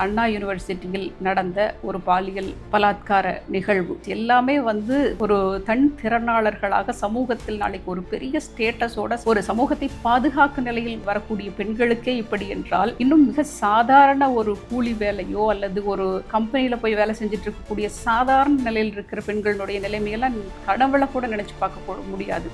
அண்ணா யூனிவர்சிட்டியில் நடந்த ஒரு பாலியல் பலாத்கார நிகழ்வு எல்லாமே ஒரு தன் திறனாளர்களாக சமூகத்தில் நாளைக்கு ஒரு பெரிய ஸ்டேட்டஸோட ஒரு சமூகத்தை பாதுகாக்கும் நிலையில் வரக்கூடிய பெண்களுக்கே இப்படி என்றால், இன்னும் மிக சாதாரண ஒரு கூலி வேலையோ அல்லது ஒரு கம்பெனியில போய் வேலை செஞ்சுட்டு இருக்கக்கூடிய சாதாரண நிலையில் இருக்கிற பெண்களுடைய நிலைமையெல்லாம் கனவுல கூட நினைச்சு பார்க்க முடியாது.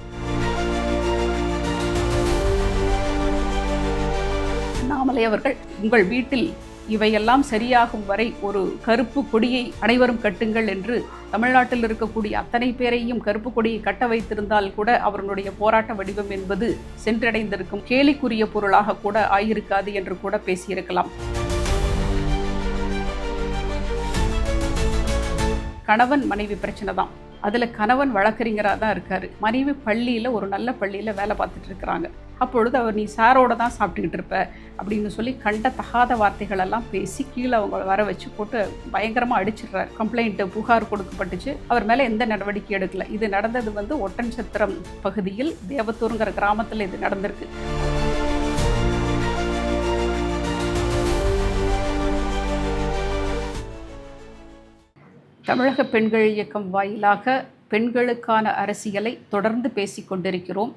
அண்ணாமலை அவர்கள், உங்கள் வீட்டில் இவையெல்லாம் சரியாகும் வரை ஒரு கருப்பு கொடியை அனைவரும் கட்டுங்கள் என்று தமிழ்நாட்டில் இருக்கக்கூடிய அத்தனை பேரையும் கருப்பு கொடியை கட்ட வைத்திருந்தால் கூட அவர்களுடைய போராட்ட வடிவம் என்பது சென்றடைந்திருக்கும் கேலிக்குரிய பொருளாக கூட ஆயிருக்காது என்று கூட பேசியிருக்கலாம். கணவன் மனைவி பிரச்சனை தான். அதில் கணவன் வழக்கறிஞராக தான் இருக்காரு. மனைவி பள்ளியில் ஒரு நல்ல பள்ளியில் வேலை பார்த்துட்டு இருக்கிறாங்க. அப்பொழுது அவர், நீ சாரோட தான் சாப்பிட்டுக்கிட்டு இருப்ப அப்படின்னு சொல்லி கண்ட தகாத வார்த்தைகளெல்லாம் பேசி கீழே அவங்க வர வச்சு போட்டு பயங்கரமாக அடிச்சிடுறாரு. கம்ப்ளைண்ட்டு புகார் கொடுக்கப்பட்டுச்சு. அவர் மேலே எந்த நடவடிக்கை எடுக்கல. இது நடந்தது ஒட்டன்சத்திரம் பகுதியில் தேவத்தூருங்கிற கிராமத்தில் இது நடந்திருக்கு. தமிழக பெண்கள் இயக்கம் வாயிலாக பெண்களுக்கான அரசியலை தொடர்ந்து பேசிக்கொண்டிருக்கிறோம்.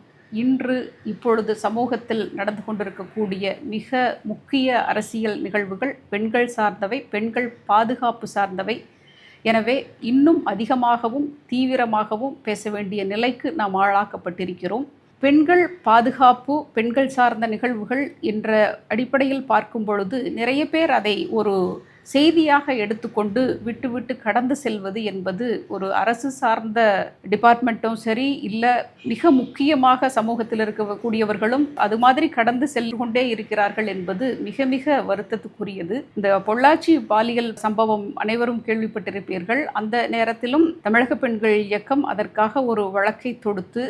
இப்பொழுது சமூகத்தில் நடந்து கொண்டிருக்கக்கூடிய மிக முக்கிய அரசியல் நிகழ்வுகள் பெண்கள் சார்ந்தவை, பெண்கள் பாதுகாப்பு சார்ந்தவை. எனவே இன்னும் அதிகமாகவும் தீவிரமாகவும் பேச வேண்டிய நிலைக்கு நாம் ஆளாக்கப்பட்டிருக்கிறோம். பெண்கள் பாதுகாப்பு, பெண்கள் சார்ந்த நிகழ்வுகள் என்ற அடிப்படையில் பார்க்கும் பொழுது நிறைய பேர் அதை ஒரு செய்தியாக எடுத்துக்கொண்டு விட்டு கடந்து செல்வது என்பது ஒரு அரசு சார்ந்த டிபார்ட்மெண்ட்டும் சரி, இல்லை மிக முக்கியமாக சமூகத்தில் இருக்கக்கூடியவர்களும் அது மாதிரி கடந்து சென்று கொண்டே இருக்கிறார்கள் என்பது மிக மிக வருத்தத்துக்குரியது. இந்த பொள்ளாச்சி பாலியல் சம்பவம் அனைவரும் கேள்விப்பட்டிருப்பீர்கள். அந்த நேரத்திலும் தமிழக பெண்கள் இயக்கம் அதற்காக ஒரு வழக்கை தொடுத்து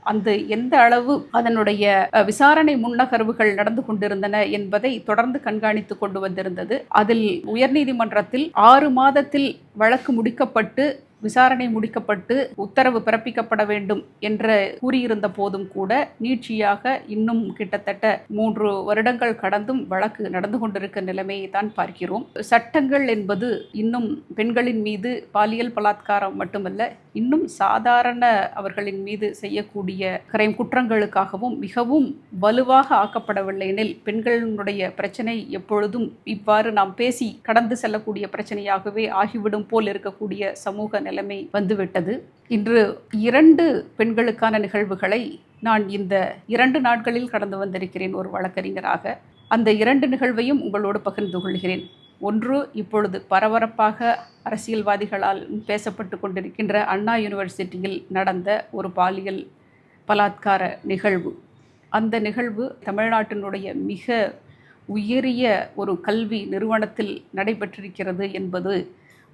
அந்த எந்த அளவு அதனுடைய விசாரணை முன்னகர்வுகள் நடந்து கொண்டிருந்தன என்பதை தொடர்ந்து கண்காணித்து கொண்டு வந்திருந்தது. அதில் உயர்நீதிமன்றத்தில் 6 மாதத்தில் வழக்கு முடிக்கப்பட்டு விசாரணை முடிக்கப்பட்டு உத்தரவு பிறப்பிக்கப்பட வேண்டும் என்று கூறியிருந்த போதும் கூட நீட்சியாக இன்னும் கிட்டத்தட்ட 3 வருடங்கள் கடந்தும் வழக்கு நடந்து கொண்டிருக்க நிலைமையை தான் பார்க்கிறோம். சட்டங்கள் என்பது இன்னும் பெண்களின் மீது பாலியல் பலாத்காரம் மட்டுமல்ல, இன்னும் சாதாரண அவர்களின் மீது செய்யக்கூடிய குற்றங்களுக்காகவும் மிகவும் வலுவாக ஆக்கப்படவில்லை எனில் பெண்களுடைய பிரச்சனை எப்பொழுதும் இவ்வாறு நாம் பேசி கடந்து செல்லக்கூடிய பிரச்சனையாகவே ஆகிவிடும் போல் இருக்கக்கூடிய சமூக நிலைமை வந்துவிட்டது. இன்று 2 பெண்களுக்கான நிகழ்வுகளை நான் இந்த 2 நாட்களில் கடந்து வந்திருக்கிறேன் ஒரு வழக்கறிஞராக. அந்த 2 நிகழ்வையும் உங்களோடு பகிர்ந்து கொள்கிறேன். ஒன்று, இப்பொழுது பரபரப்பாக அரசியல்வாதிகளால் பேசப்பட்டு கொண்டிருக்கின்ற அண்ணா யூனிவர்சிட்டியில் நடந்த ஒரு பாலியல் பலாத்கார நிகழ்வு. அந்த நிகழ்வு தமிழ்நாட்டினுடைய மிக உயரிய ஒரு கல்வி நிறுவனத்தில் நடைபெற்றிருக்கிறது என்பது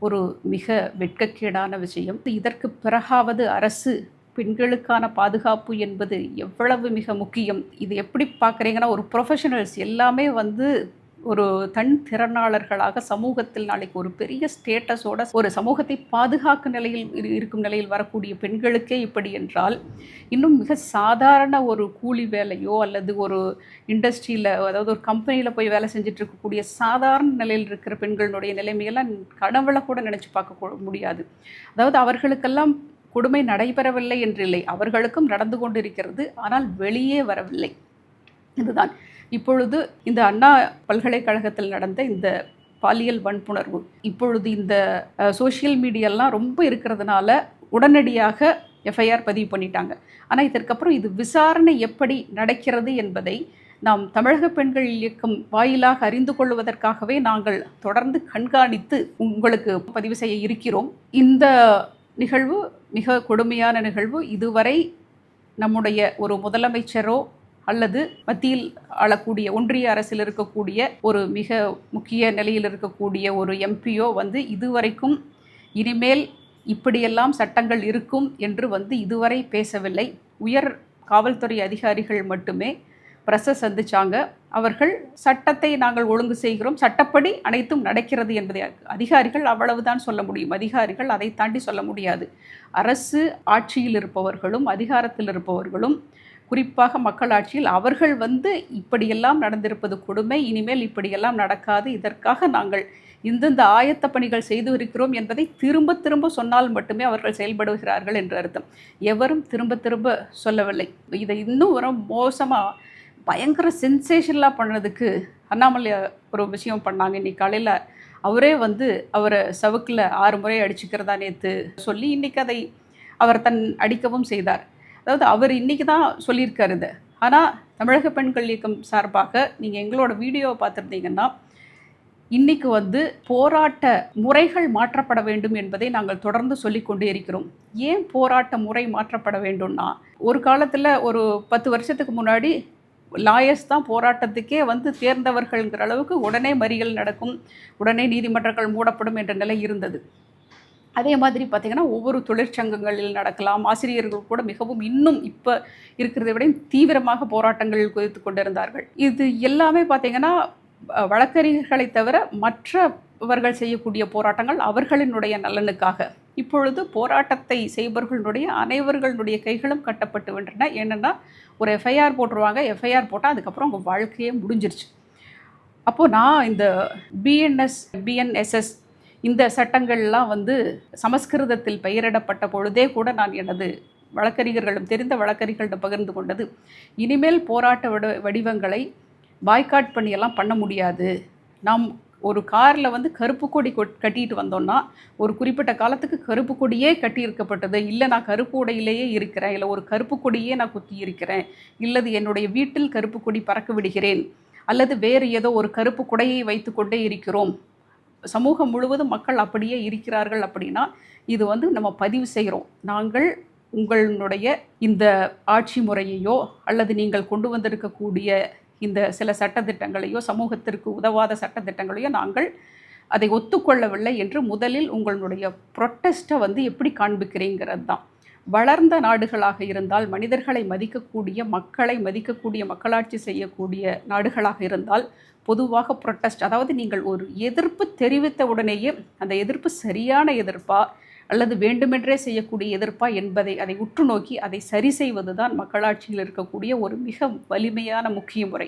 ஒரு மிக வெட்கக்கேடான விஷயம். இதற்கு பிறகாவது அரசு பெண்களுக்கான பாதுகாப்பு என்பது எவ்வளவு மிக முக்கியம். இது எப்படி பார்க்குறீங்கன்னா, ஒரு ப்ரொஃபஷனல்ஸ் எல்லாமே ஒரு தன் திறனாளர்களாக சமூகத்தில் நாளைக்கு ஒரு பெரிய ஸ்டேட்டஸோட ஒரு சமூகத்தை பாதுகாக்கும் நிலையில் இருக்கும் நிலையில் வரக்கூடிய பெண்களுக்கே இப்படி என்றால், இன்னும் மிக சாதாரண ஒரு கூலி வேலையோ அல்லது ஒரு இண்டஸ்ட்ரியில், அதாவது ஒரு கம்பெனியில் போய் வேலை செஞ்சுட்டு இருக்கக்கூடிய சாதாரண நிலையில் இருக்கிற பெண்களுடைய நிலைமையெல்லாம் கனவுல கூட நினச்சி பார்க்க முடியாது. அதாவது அவர்களுக்கெல்லாம் கொடுமை நடைபெறவில்லை என்றில்லை, அவர்களுக்கும் நடந்து கொண்டிருக்கிறது, ஆனால் வெளியே வரவில்லை. இதுதான் இப்பொழுது இந்த அண்ணா பல்கலைக்கழகத்தில் நடந்த இந்த பாலியல் வன்புணர்வு. இப்பொழுது இந்த சோஷியல் மீடியாலாம் ரொம்ப இருக்கிறதுனால உடனடியாக எஃப்ஐஆர் பதிவு பண்ணிட்டாங்க. ஆனால் இதற்கப்புறம் இது விசாரணை எப்படி நடக்கிறது என்பதை நாம் தமிழக பெண்கள் இயக்கம் வாயிலாக அறிந்து கொள்வதற்காகவே நாங்கள் தொடர்ந்து கண்காணித்து உங்களுக்கு பதிவு செய்ய இருக்கிறோம். இந்த நிகழ்வு மிக கொடுமையான நிகழ்வு. இதுவரை நம்முடைய ஒரு முதலமைச்சரோ அல்லது மத்தியில் ஆளக்கூடிய ஒன்றிய அரசில் இருக்கக்கூடிய ஒரு மிக முக்கிய நிலையில் இருக்கக்கூடிய ஒரு எம்பியோ இதுவரைக்கும் இனிமேல் இப்படியெல்லாம் சட்டங்கள் இருக்கும் என்று இதுவரை பேசவில்லை. உயர் காவல்துறை அதிகாரிகள் மட்டுமே பிரஸை சந்திச்சாங்க. அவர்கள் சட்டத்தை நாங்கள் ஒழுங்கு செய்கிறோம், சட்டப்படி அனைத்தும் நடக்கிறது என்பதை அதிகாரிகள் அவ்வளவுதான் சொல்ல முடியும். அதிகாரிகள் அதை தாண்டி சொல்ல முடியாது. அரசு ஆட்சியில் இருப்பவர்களும் அதிகாரத்தில் இருப்பவர்களும் குறிப்பாக மக்களாட்சியில் அவர்கள் இப்படியெல்லாம் நடந்திருப்பது கொடுமை, இனிமேல் இப்படியெல்லாம் நடக்காது, இதற்காக நாங்கள் இந்தந்த ஆயத்த பணிகள் செய்து இருக்கிறோம் என்பதை திரும்ப திரும்ப சொன்னால் மட்டுமே அவர்கள் செயல்படுகிறார்கள் என்று அர்த்தம். எவரும் திரும்ப திரும்ப சொல்லவில்லை. இதை இன்னும் ஒரு மோசமாக பயங்கர சென்சேஷனலாக பண்ணதுக்கு அண்ணாமலை ஒரு விஷயம் பண்ணாங்க. இன்னைக்கு காலையில் அவரே அவரை சவுக்கில் 6 முறை அடிச்சுக்கிறதா நேற்று சொல்லி இன்றைக்கி அதை அவர் அடிக்கவும் செய்தார். அதாவது அவர் இன்றைக்கி தான் சொல்லியிருக்காரு இதை. ஆனால் தமிழக பெண்கள் இயக்கம் சார்பாக நீங்கள் எங்களோட வீடியோவை பார்த்துருந்தீங்கன்னா இன்றைக்கி போராட்ட முறைகள் மாற்றப்பட வேண்டும் என்பதை நாங்கள் தொடர்ந்து சொல்லி கொண்டே இருக்கிறோம். ஏன் போராட்ட முறை மாற்றப்பட வேண்டும்னா, ஒரு காலத்தில் ஒரு 10 வருஷத்துக்கு முன்னாடி லாயர்ஸ் தான் போராட்டத்துக்கே தேர்ந்தவர்கள்ங்கிற அளவுக்கு உடனே மறியல் நடக்கும், உடனே நீதிமன்றங்கள் மூடப்படும் என்ற நிலை இருந்தது. அதே மாதிரி பார்த்திங்கன்னா ஒவ்வொரு தொழிற்சங்கங்களில் நடக்கலாம். ஆசிரியர்கள் கூட மிகவும் இன்னும் இப்போ இருக்கிறத விட தீவிரமாக போராட்டங்கள் குதித்து கொண்டிருந்தார்கள். இது எல்லாமே பார்த்திங்கன்னா வழக்கறிஞர்களை தவிர மற்றவர்கள் செய்யக்கூடிய போராட்டங்கள் அவர்களினுடைய நலனுக்காக. இப்பொழுது போராட்டத்தை செய்பவர்களுடைய அனைவர்களுடைய கைகளும் கட்டப்பட்டு வென்றன. என்னென்னா, ஒரு எஃப்ஐஆர் போட்டுருவாங்க, எஃப்ஐஆர் போட்டால் அதுக்கப்புறம் அவங்க வாழ்க்கையே முடிஞ்சிருச்சு. அப்போது நான் இந்த பிஎன்எஸ்எஸ் இந்த சட்டங்கள்லாம் சமஸ்கிருதத்தில் பெயரிடப்பட்ட பொழுதே கூட நான் எனது வழக்கறிஞர்களும் தெரிந்த வழக்கறிஞர்களிடம் பகிர்ந்து கொண்டது, இனிமேல் போராட்ட வடிவங்களை பாய்காட் பண்ணியெல்லாம் பண்ண முடியாது. நாம் ஒரு காரில் கருப்பு கொடி கட்டிட்டு வந்தோன்னா ஒரு குறிப்பிட்ட காலத்துக்கு கருப்பு கொடியே கட்டியிருக்கப்பட்டது, இல்லை நான் கருப்பு உடையிலேயே இருக்கிறேன், இல்லை ஒரு கருப்பு கொடியே நான் குத்தி இருக்கிறேன், இல்லது என்னுடைய வீட்டில் கருப்பு கொடி பறக்க விடுகிறேன், அல்லது வேறு ஏதோ ஒரு கருப்பு குடையை வைத்து கொண்டே இருக்கிறோம், சமூகம் முழுவதும் மக்கள் அப்படியே இருக்கிறார்கள் அப்படின்னா இது நம்ம பதிவு செய்கிறோம். நாங்கள் உங்களுடைய இந்த ஆட்சி முறையையோ அல்லது நீங்கள் கொண்டு வந்திருக்கக்கூடிய இந்த சில சட்டத்திட்டங்களையோ சமூகத்திற்கு உதவாத சட்டத்திட்டங்களையோ நாங்கள் அதை ஒத்துக்கொள்ளவில்லை என்று முதலில் உங்களுடைய ப்ரொட்டஸ்ட்டை எப்படி காண்பிக்கிறீங்கிறது தான். வளர்ந்த நாடுகளாக இருந்தால், மனிதர்களை மதிக்கக்கூடிய, மக்களை மதிக்கக்கூடிய, மக்களாட்சி செய்யக்கூடிய நாடுகளாக இருந்தால் பொதுவாக ப்ரொட்டஸ்ட், அதாவது நீங்கள் ஒரு எதிர்ப்பு தெரிவித்த உடனேயே அந்த எதிர்ப்பு சரியான எதிர்ப்பா அல்லது வேண்டுமென்றே செய்யக்கூடிய எதிர்ப்பா என்பதை அதை உற்று நோக்கி அதை சரி செய்வது தான் மக்களாட்சியில் இருக்கக்கூடிய ஒரு மிக வலிமையான முக்கிய முறை.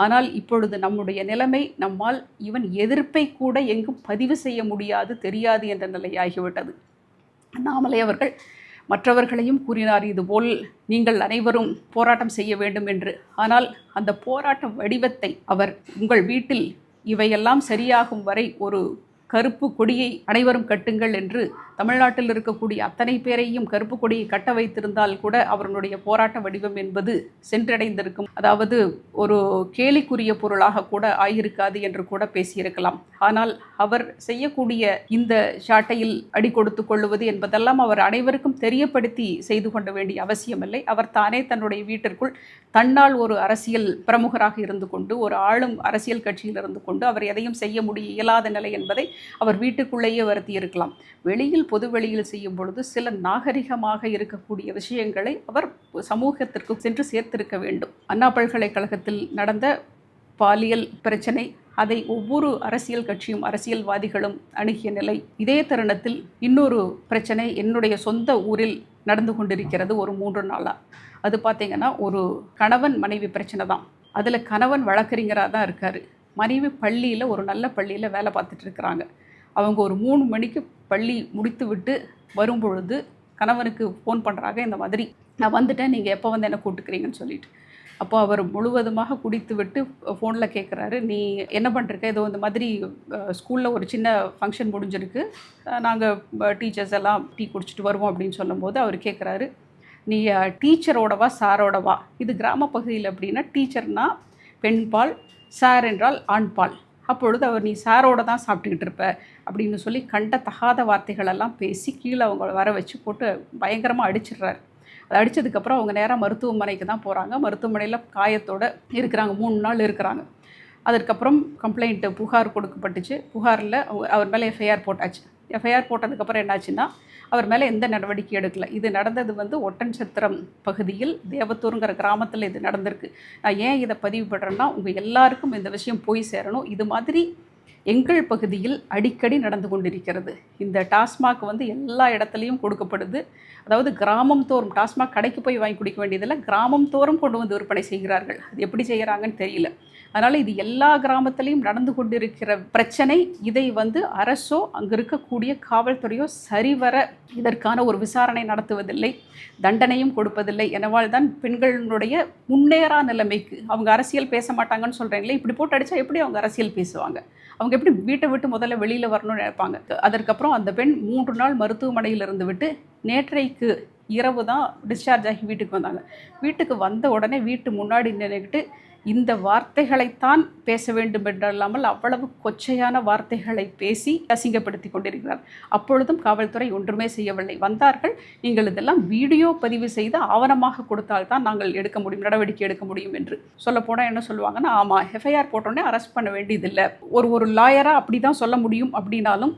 ஆனால் இப்பொழுது நம்முடைய நிலைமை, நம்மால் ஈவன் எதிர்ப்பை கூட எங்கும் பதிவு செய்ய முடியாது, தெரியாது என்ற நிலையாகிவிட்டது. அண்ணாமலை அவர்கள் மற்றவர்களையும் கூறினார், இதுபோல் நீங்கள் அனைவரும் போராட்டம் செய்ய வேண்டும் என்று. ஆனால் அந்த போராட்ட வடிவத்தை அவர் உங்கள் வீட்டில் இவையெல்லாம் சரியாகும் வரை ஒரு கருப்பு கொடியை அனைவரும் கட்டுங்கள் என்று தமிழ்நாட்டில் இருக்கக்கூடிய அத்தனை பேரையும் கருப்பு கொடியை கட்ட வைத்திருந்தால் கூட அவர்களுடைய போராட்ட வடிவம் என்பது சென்றடைந்திருக்கும், அதாவது ஒரு கேலிக்குரிய பொருளாக கூட ஆயிருக்காது என்று கூட பேசியிருக்கலாம். ஆனால் அவர் செய்யக்கூடிய இந்த சாட்டையில் அடி கொடுத்து கொள்ளுவது என்பதெல்லாம் அவர் அனைவருக்கும் தெரியப்படுத்தி செய்து கொள்ள வேண்டிய அவசியமில்லை. அவர் தானே தன்னுடைய வீட்டிற்குள் தன்னால் ஒரு அரசியல் பிரமுகராக இருந்து கொண்டு, ஒரு ஆளும் அரசியல் கட்சியில் இருந்து கொண்டு அவர் எதையும் செய்ய இயலாத நிலை என்பதை அவர் வீட்டுக்குள்ளேயே வருத்தி இருக்கலாம். வெளியில் பொது வெளியில் செய்யும் பொழுது சில நாகரிகமாக இருக்கக்கூடிய விஷயங்களை அவர் சமூகத்திற்கு சென்று சேர்த்திருக்க வேண்டும். அண்ணா பல்கலைக்கழகத்தில் நடந்த பாலியல் பிரச்சனை, அதை ஒவ்வொரு அரசியல் கட்சியும் அரசியல்வாதிகளும் அணுகிய நிலை. இதே தருணத்தில் இன்னொரு பிரச்சனை என்னுடைய சொந்த ஊரில் நடந்து கொண்டிருக்கிறது ஒரு 3 நாளாக. அது பார்த்திங்கன்னா ஒரு கணவன் மனைவி பிரச்சனை தான். அதில் கணவன் வழக்கறிஞராக தான் இருக்கார், மனைவி பள்ளியில் ஒரு நல்ல பள்ளியில் வேலை பார்த்துட்ருக்குறாங்க. அவங்க ஒரு 3 மணிக்கு பள்ளி முடித்து விட்டு வரும்பொழுது கணவனுக்கு ஃபோன் பண்ணுறாங்க, இந்த மாதிரி நான் வந்துட்டேன், நீங்கள் எப்போ என்னை கூப்பிட்டுக்கிறீங்கன்னு சொல்லிட்டு. அப்போ அவர் முழுவதுமாக குடித்து விட்டு ஃபோனில் கேட்குறாரு, நீ என்ன பண்ணுறக்க, ஏதோ இந்த மாதிரி ஸ்கூலில் ஒரு சின்ன ஃபங்க்ஷன் முடிஞ்சிருக்கு, நாங்கள் டீச்சர்ஸ் எல்லாம் டீ குடிச்சிட்டு வருவோம் அப்படின்னு சொல்லும்போது அவர் கேட்குறாரு, நீ டீச்சரோடவா சாரோடவா? இது கிராம பகுதியில் அப்படின்னா டீச்சர்னால் பெண்பால், சார் என்றால் ஆண்பால். அப்பொழுது அவர் நீ சாரோட தான் சாப்பிட்டுக்கிட்டு இருப்ப அப்படின்னு சொல்லி கண்ட தகாத வார்த்தைகளெல்லாம் பேசி கீழே அவங்க வர வச்சு போட்டு பயங்கரமாக அடிச்சிடுறாரு. அதை அடித்ததுக்கப்புறம் அவங்க நேராக மருத்துவமனைக்கு தான் போகிறாங்க. மருத்துவமனையில் காயத்தோடு இருக்கிறாங்க, 3 நாள் இருக்கிறாங்க. அதற்கப்புறம் கம்ப்ளைண்ட்டு புகார் கொடுக்கப்பட்டுச்சு. புகாரில் அவர் மேலே எஃப்ஐஆர் போட்டாச்சு. எஃப்ஐஆர் போட்டதுக்கப்புறம் என்னாச்சுன்னா அவர் மேலே எந்த நடவடிக்கை எடுக்கலை. இது நடந்தது ஒட்டன்சத்திரம் பகுதியில் தேவத்தூருங்கிற கிராமத்தில் இது நடந்திருக்கு. நான் ஏன் இதை பதிவு பண்ணுறேன்னா உங்கள் எல்லாருக்கும் இந்த விஷயம் போய் சேரணும். இது மாதிரி எங்கள் பகுதியில் அடிக்கடி நடந்து கொண்டிருக்கிறது. இந்த டாஸ்மாக் எல்லா இடத்துலையும் கொடுக்கப்படுது. அதாவது கிராமம் தோறும் டாஸ்மாக் கடைக்கு போய் வாங்கி குடிக்க வேண்டியதில்லை, கிராமம் தோறும் கொண்டு வந்து விற்பனை செய்கிறார்கள். அது எப்படி செய்கிறாங்கன்னு தெரியல. அதனால் இது எல்லா கிராமத்திலையும் நடந்து கொண்டிருக்கிற பிரச்சனை. இதை அரசோ அங்கே இருக்கக்கூடிய காவல்துறையோ சரிவர இதற்கான ஒரு விசாரணை நடத்துவதில்லை, தண்டனையும் கொடுப்பதில்லை. எனவால் தான் பெண்களுடைய முன்னேறா நிலைமைக்கு அவங்க அரசியல் பேச மாட்டாங்கன்னு சொல்கிறீங்களே, இப்படி போட்டு அடித்தா எப்படி அவங்க அரசியல் பேசுவாங்க? அவங்க எப்படி வீட்டை விட்டு முதல்ல வெளியில் வரணும்னு நினைப்பாங்க? அதற்கப்புறம் அந்த பெண் 3 நாள் மருத்துவமனையில் இருந்து விட்டு நேற்றைக்கு இரவு தான் டிஸ்சார்ஜ் ஆகி வீட்டுக்கு வந்தாங்க. வீட்டுக்கு வந்த உடனே வீட்டு முன்னாடி நின்றுக்கிட்டு இந்த வார்த்தைகளைத்தான் பேச வேண்டும் என்றல்லாமல் அவ்வளவு கொச்சையான வார்த்தைகளை பேசி அசிங்கப்படுத்தி கொண்டிருக்கிறார். அப்பொழுதும் காவல்துறை ஒன்றுமே செய்யவில்லை. வந்தார்கள், நீங்கள் இதெல்லாம் வீடியோ பதிவு செய்து ஆவணமாக கொடுத்தால்தான் நாங்கள் எடுக்க முடியும், நடவடிக்கை எடுக்க முடியும் என்று. சொல்லப்போனால் என்ன சொல்லுவாங்கன்னா, ஆமாம் எஃப்ஐஆர் போட்டோன்னே அரெஸ்ட் பண்ண வேண்டியதில்லை, ஒரு லாயராக அப்படி தான் சொல்ல முடியும். அப்படின்னாலும்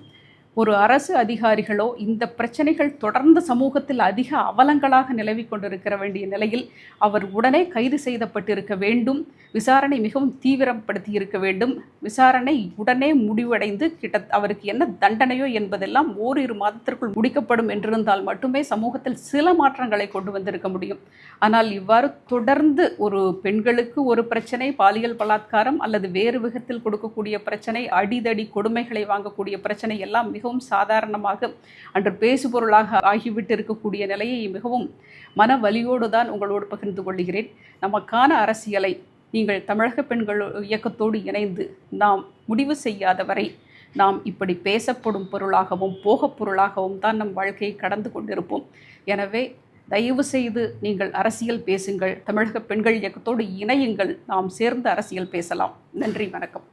ஒரு அரசு அதிகாரிகளோ இந்த பிரச்சனைகள் தொடர்ந்து சமூகத்தில் அதிக அவலங்களாக நிலவி கொண்டிருக்கிற வேண்டிய நிலையில் அவர் உடனே கைது செய்யப்பட்டிருக்க வேண்டும். விசாரணை மிகவும் தீவிரப்படுத்தி இருக்க வேண்டும். விசாரணை உடனே முடிவடைந்து அவருக்கு என்ன தண்டனையோ என்பதெல்லாம் ஓரிரு மாதத்திற்குள் முடிக்கப்படும் என்றிருந்தால் மட்டுமே சமூகத்தில் சில மாற்றங்களை கொண்டு வந்திருக்க முடியும். ஆனால் இவ்வாறு தொடர்ந்து ஒரு பெண்களுக்கு ஒரு பிரச்சனை, பாலியல் பலாத்காரம் அல்லது வேறு விதத்தில் கொடுக்கக்கூடிய பிரச்சனை, அடிதடி கொடுமைகளை வாங்கக்கூடிய பிரச்சனை எல்லாம் மிகவும் சாதாரணமாக அன்று பேசுபொருளாக ஆகிவிட்டு இருக்கக்கூடிய நிலையை மிகவும் மன வலியோடு தான் உங்களோடு பகிர்ந்து கொள்கிறேன். நமக்கான அரசியலை நீங்கள் தமிழக பெண்கள் இயக்கத்தோடு இணைந்து நாம் முடிவு செய்யாத வரை நாம் இப்படி பேசப்படும் பொருளாகவும் போகப் பொருளாகவும் தான் நம் வாழ்க்கையை கடந்து கொண்டிருப்போம். எனவே தயவு செய்து நீங்கள் அரசியல் பேசுங்கள், தமிழக பெண்கள் இயக்கத்தோடு இணையுங்கள், நாம் சேர்ந்து அரசியல் பேசலாம். நன்றி, வணக்கம்.